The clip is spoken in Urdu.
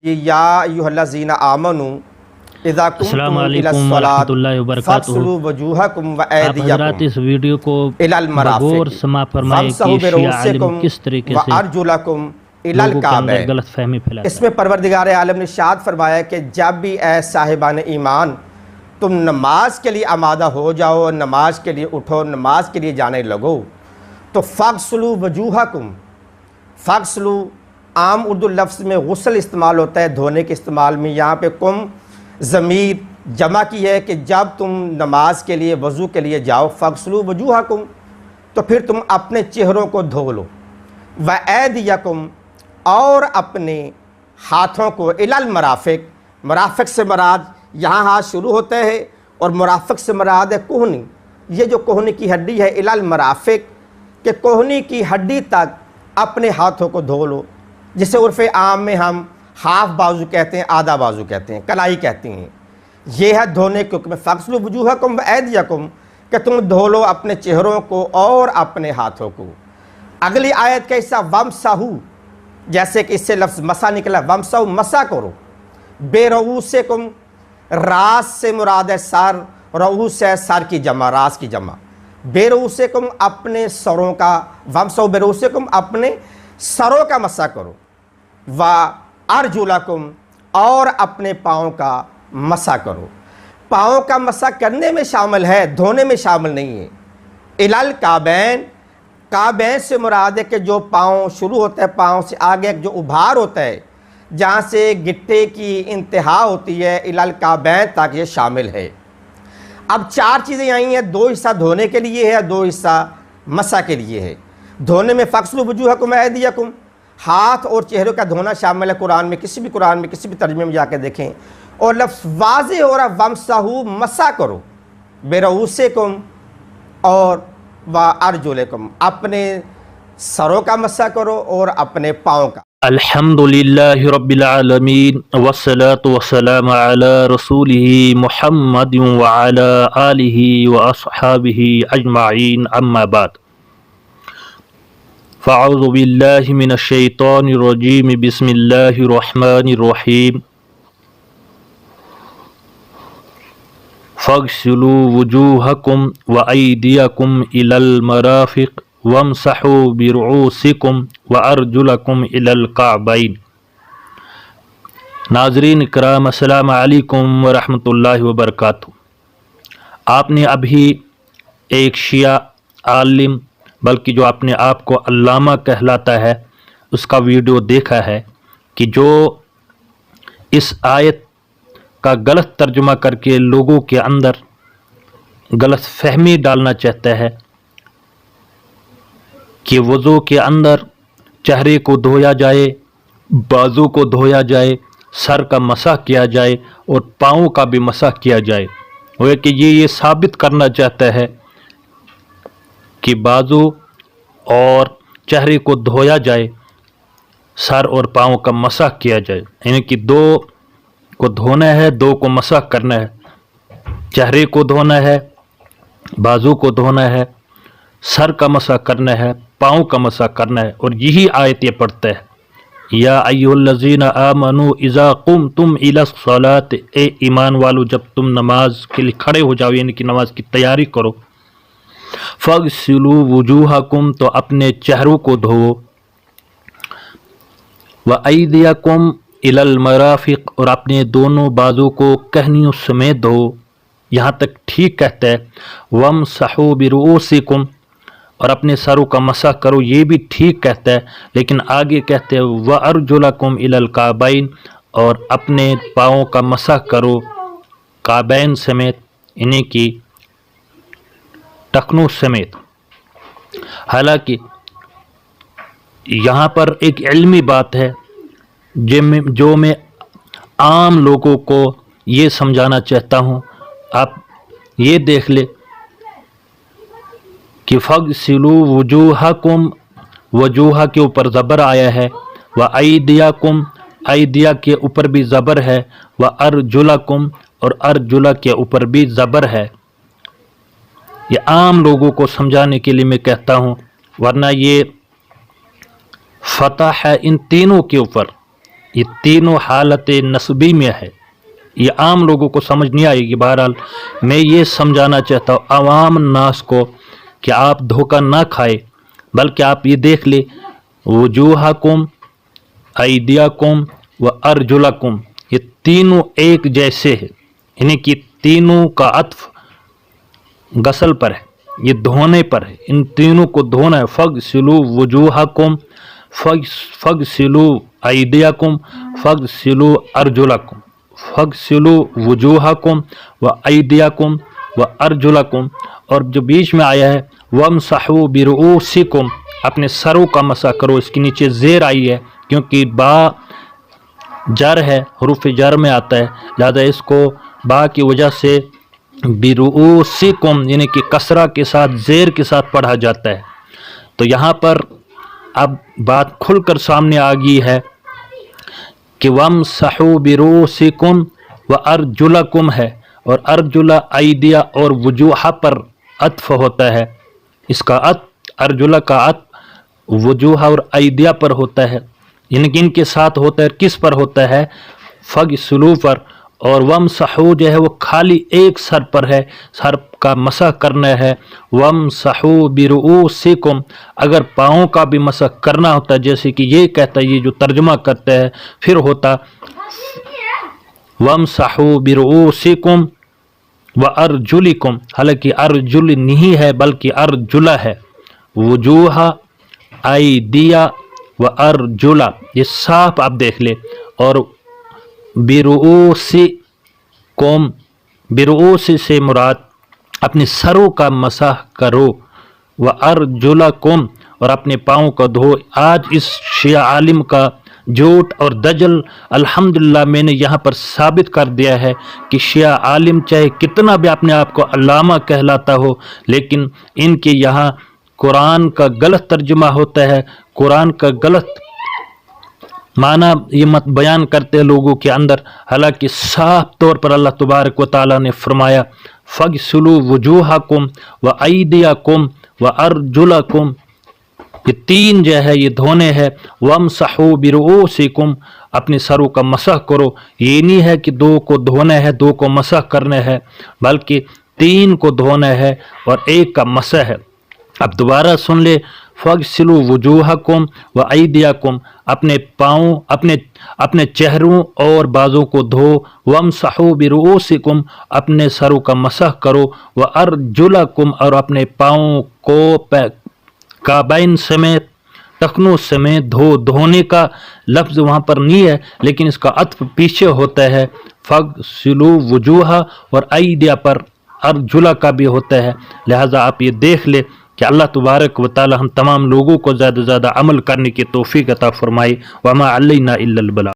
یا ایھا الذین آمنوا اذا السلام قمتم الی علیکم ورحمۃ اللہ الصلاۃ وبرکاتہ۔ فاغسلوا وجوہکم آپ حضرات وایدیکم اس ویڈیو کو الی بغور المرافق سما فرمائے وامسحوا کہ شیعہ عالم برؤوسکم کس طریقے سے وارجلکم الی لوگوں کے اندر الکعبین۔ غلط فہمی پھیلاتا اس میں پروردگار عالم نے ارشاد فرمایا کہ جب بھی اے صاحبان ایمان تم نماز کے لیے آمادہ ہو جاؤ، نماز کے لیے اٹھو، نماز کے لیے جانے لگو تو فاغسلوا وجوہکم، فاغسلوا عام اردو لفظ میں غسل استعمال ہوتا ہے دھونے کے استعمال میں، یہاں پہ کم ضمیر جمع کی ہے کہ جب تم نماز کے لیے وضو کے لیے جاؤ فاغسلوا وجوہکم تو پھر تم اپنے چہروں کو دھو لو، وایدیکم اور اپنے ہاتھوں کو الی المرافق، مرافق سے مراد یہاں ہاتھ شروع ہوتا ہے اور مرافق سے مراد ہے کوہنی، یہ جو کوہنی کی ہڈی ہے الی المرافق کہ کوہنی کی ہڈی تک اپنے ہاتھوں کو دھو لو، جسے عرف عام میں ہم ہاف بازو کہتے ہیں، آدھا بازو کہتے ہیں، کلائی کہتے ہیں، یہ ہے دھونے کے حکم۔ فاغسلوا وجوہکم وایدیکم کہ تم دھو لو اپنے چہروں کو اور اپنے ہاتھوں کو۔ اگلی آیت کا حصہ وامسحوا، جیسے کہ اس سے لفظ مسا نکلا، وامسحوا مسا کرو، برؤوسکم راس سے مراد ہے سر، رؤوس ہے سر کی جمع، راس کی جمع، برؤوسکم اپنے سروں کا، وامسحوا برؤوسکم اپنے سروں کا مسا کرو، وارجلکم اور اپنے پاؤں کا مسا کرو۔ پاؤں کا مسا کرنے میں شامل ہے، دھونے میں شامل نہیں ہے۔ الی الکعبین، کعبین سے مراد ہے کہ جو پاؤں شروع ہوتا ہے، پاؤں سے آگے جو ابھار ہوتا ہے جہاں سے گٹے کی انتہا ہوتی ہے، الی الکعبین تک یہ شامل ہے۔ اب چار چیزیں آئی ہیں، دو حصہ دھونے کے لیے ہے، دو حصہ مسا کے لیے ہے۔ دھونے میں فاغسلوا وجوہکم وایدیکم، ہاتھ اور چہروں کا دھونا شامل ہے قرآن میں، کسی بھی ترجمے میں جا کے دیکھیں، اور لفظ واضح ہو رہا وامسحوا مسا کرو، برؤوسکم اور وارجلکم اپنے سروں کا مسا کرو اور اپنے پاؤں کا۔ الحمدللہ رب العالمین والصلاة والسلام علی رسولہ محمد وعلی آلہ واصحابہ اجمعین، اما بعد فاعوذ باللہ من الشیطان الرجیم، بسم اللہ الرحمن الرحیم، فاغسلوا وجوہکم وایدیکم الی المرافق وامسحوا برؤوسکم وارجلکم الی الکعبین۔ ناظرین کرام، السلام علیکم ورحمۃ اللہ وبرکاتہ۔ آپ نے ابھی ایک شیعہ عالم، بلکہ جو اپنے آپ کو علامہ کہلاتا ہے، اس کا ویڈیو دیکھا ہے کہ جو اس آیت کا غلط ترجمہ کر کے لوگوں کے اندر غلط فہمی ڈالنا چاہتا ہے کہ وضو کے اندر چہرے کو دھویا جائے، بازو کو دھویا جائے، سر کا مسح کیا جائے اور پاؤں کا بھی مسح کیا جائے۔ وہ کہ یہ ثابت کرنا چاہتا ہے کہ بازو اور چہرے کو دھویا جائے، سر اور پاؤں کا مسح کیا جائے، یعنی کہ دو کو دھونا ہے، دو کو مسح کرنا ہے، چہرے کو دھونا ہے، بازو کو دھونا ہے، سر کا مسح کرنا ہے، پاؤں کا مسح کرنا ہے۔ اور یہی آیت یہ پڑھتا ہے، یا ایھا الذین آمنوا اذا قمتم الی الصلاۃ، اے ایمان والو جب تم نماز کے لیے کھڑے ہو جاؤ، یعنی کہ نماز کی تیاری کرو، فاغسلوا وجوہکم تو اپنے چہروں کو دھو، وایدیکم الی المرافق اور اپنے دونوں بازو کو کہنیوں سمیت دھو، یہاں تک ٹھیک کہتا ہے، وامسحوا برؤوسکم اور اپنے سروں کا مسح کرو، یہ بھی ٹھیک کہتا ہے، لیکن آگے کہتے ہیں وارجلکم الی الکعبین اور اپنے پاؤں کا مسح کرو کعبین سمیت، یعنی کہ ٹخنوں سمیت۔ حالانکہ یہاں پر ایک علمی بات ہے جو میں عام لوگوں کو یہ سمجھانا چاہتا ہوں۔ آپ یہ دیکھ لیں کہ فاغسلوا وجوہکم، وجوہ کے اوپر زبر آیا ہے، وایدیکم، ایدیا کے اوپر بھی زبر ہے، وارجلکم اور ارجلہ کے اوپر بھی زبر ہے۔ یہ عام لوگوں کو سمجھانے کے لیے میں کہتا ہوں، ورنہ یہ فتح ہے ان تینوں کے اوپر، یہ تینوں حالت نسبی میں ہے، یہ عام لوگوں کو سمجھ نہیں آئے گی۔ بہرحال میں یہ سمجھانا چاہتا ہوں عوام الناس کو کہ آپ دھوکہ نہ کھائے، بلکہ آپ یہ دیکھ لیں وجوہکم ایدیکم و ارجلکم، یہ تینوں ایک جیسے ہیں، یعنی کہ تینوں کا عطف غسل پر ہے، یہ دھونے پر ہے، ان تینوں کو دھونا ہے۔ فغسلوا وجوہکم فغسلوا ایدیکم فغسلوا ارجلکم، فغسلوا وجوہکم و ایدیکم و ارجلکم، اور جو بیچ میں آیا ہے وامسحوا برؤوسکم، اپنے سروں کا مسح کرو، اس کے نیچے زیر آئی ہے کیونکہ با جر ہے، حروف جر میں آتا ہے، لہذا اس کو با کی وجہ سے برؤوسکم یعنی کہ کسرہ کے ساتھ زیر کے ساتھ پڑھا جاتا ہے۔ تو یہاں پر اب بات کھل کر سامنے آ گئی ہے کہ وامسحوا برؤوسکم وارجلکم ہے، اور ارجلا ایدیا اور وجوہ پر عطف ہوتا ہے، اس کا عطف ارجلا کا عطف وجوہ اور ایدیا پر ہوتا ہے، یعنی کہ ان کے ساتھ ہوتا ہے، کس پر ہوتا ہے؟ فغسلوا پر، اور وامسحوا جو ہے وہ خالی ایک سر پر ہے، سر کا مسح کرنا ہے۔ وامسحوا برؤوسکم، اگر پاؤں کا بھی مسح کرنا ہوتا جیسے کہ یہ کہتا ہے، یہ جو ترجمہ کرتا ہے، پھر ہوتا وامسحوا برؤوسکم وارجلکم، حالانکہ ارجل نہیں ہے بلکہ ارجلا ہے، وجوہ ایدیا و ارجلا، یہ صاف آپ دیکھ لیں، اور برؤوسکم، برؤوس سے مراد اپنے سروں کا مسح کرو، و ارجلکم، اور اپنے پاؤں کا دھو۔ آج اس شیعہ عالم کا جھوٹ اور دجل الحمدللہ میں نے یہاں پر ثابت کر دیا ہے کہ شیعہ عالم چاہے کتنا بھی اپنے آپ کو علامہ کہلاتا ہو، لیکن ان کے یہاں قرآن کا غلط ترجمہ ہوتا ہے، قرآن کا غلط معنی یہ مت بیان کرتے ہیں لوگوں کے اندر، حالانکہ صاف طور پر اللہ تبارک و تعالیٰ نے فرمایا فغسلوا وجوہکم و ایدیکم و ارجلکم، یہ تین جو ہے یہ دھونے ہے۔ وامسحوا برؤوسکم، اپنے سروں کا مسح کرو، یہ نہیں ہے کہ دو کو دھونا ہے دو کو مسح کرنا ہے، بلکہ تین کو دھونا ہے اور ایک کا مسح ہے۔ اب دوبارہ سن لے، فغسلوا وجوہکم و ایدیکم، اپنے پاؤں اپنے چہروں اور بازوں کو دھو، وامسحوا برؤوسکم، اپنے سروں کا مسح کرو، و ارجلکم، اور اپنے پاؤں کو کعبین سمیت ٹخنوں سمیت دھو۔ دھونے کا لفظ وہاں پر نہیں ہے لیکن اس کا عطف پیچھے ہوتا ہے، فغسلوا وجوہ اور ایدیا پر ارجلا کا بھی ہوتا ہے، لہٰذا آپ یہ دیکھ لیں کہ اللہ تبارک و تعالی ہم تمام لوگوں کو زیادہ سے زیادہ عمل کرنے کی توفیق عطا فرمائے۔ وما علینا الا البلاغ۔